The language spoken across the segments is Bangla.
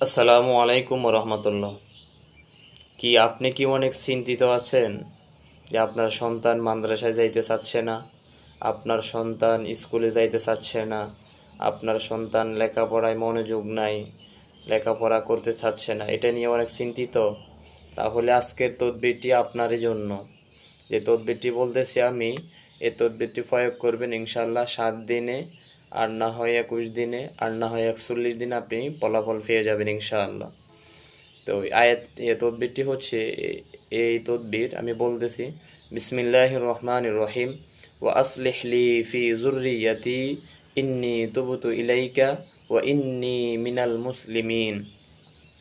আসসালামু আলাইকুম রহমতুল্লাহ। কি আপনি কি অনেক চিন্তিত আছেন যে আপনার সন্তান মাদ্রাসায় যাইতে চাচ্ছে না, আপনার সন্তান স্কুলে যাইতে চাচ্ছে না, আপনার সন্তান লেখাপড়ায় মনোযোগ নাই, লেখাপড়া করতে চাচ্ছে না, এটা নিয়ে অনেক চিন্তিত? তাহলে আজকের তদবিরটি আপনারই জন্য। যে তদবিরটি বলতেছি আমি, এই তদবিরটি প্রয়োগ করবেন ইনশাল্লাহ 7 দিনে, আর না হয় 21 দিনে, আর না হয় 41 দিনে আপনি ফলাফল পেয়ে যাবেন ইনশাআল্লাহ। তো এই তদবিরটি হচ্ছে, এই তদবির আমি বলতেছি: বিসমিল্লাহির রহমানির রহিম। ওয়া আসলিহ লি ফি যুররিয়াতি ইন্নী তুবতু ইলাইকা ওয়া ইন্নী মিনাল মুসলিমিন।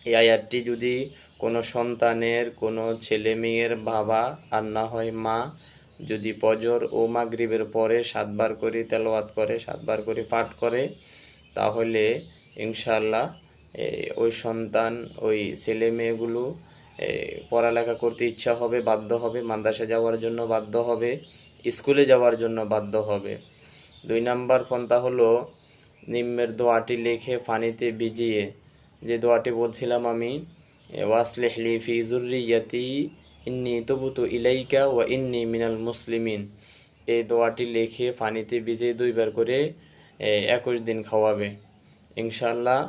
এই আয়াতটি যদি কোনো সন্তানের, কোনো ছেলে মেয়ের বাবা আর না হয় মা যদি ফজর ও মাগরিবের পরে 7 বার করে তেলাওয়াত করে, 7 বার করে পাঠ করে, তাহলে ইনশাআল্লাহ ওই সন্তান, ওই ছেলে মেয়েগুলো পড়ালেখা করতে ইচ্ছা হবে, বাধ্য হবে, মাদ্রাসা যাওয়ার জন্য বাধ্য হবে, স্কুলে যাওয়ার জন্য বাধ্য হবে। 2 নাম্বার পন্থা হলো নিম্নের দোয়াটি লিখে পানিতে ভিজিয়ে, যে দোয়াটি বলছিলাম আমি, ওয়াসলিহ লি ফি যুররিয়াতি ইন্নী তুবতু ইলাইকা ওয়া ইন্নী মিনাল মুসলিমিন, এই দোয়াটি লিখে পানিতে ভিজিয়ে 2 বার করে 21 দিন খাওয়াবে। ইনশাল্লাহ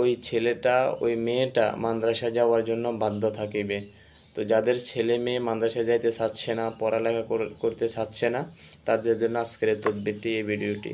ওই ছেলেটা, ওই মেয়েটা মাদ্রাসা যাওয়ার জন্য বাধ্য থাকিবে। তো যাদের ছেলে মেয়ে মাদ্রাসা যাইতে চাচ্ছে না, পড়ালেখা করতে চাচ্ছে না, তাদের জন্য আজকের এই তদবিরটি, এই ভিডিওটি।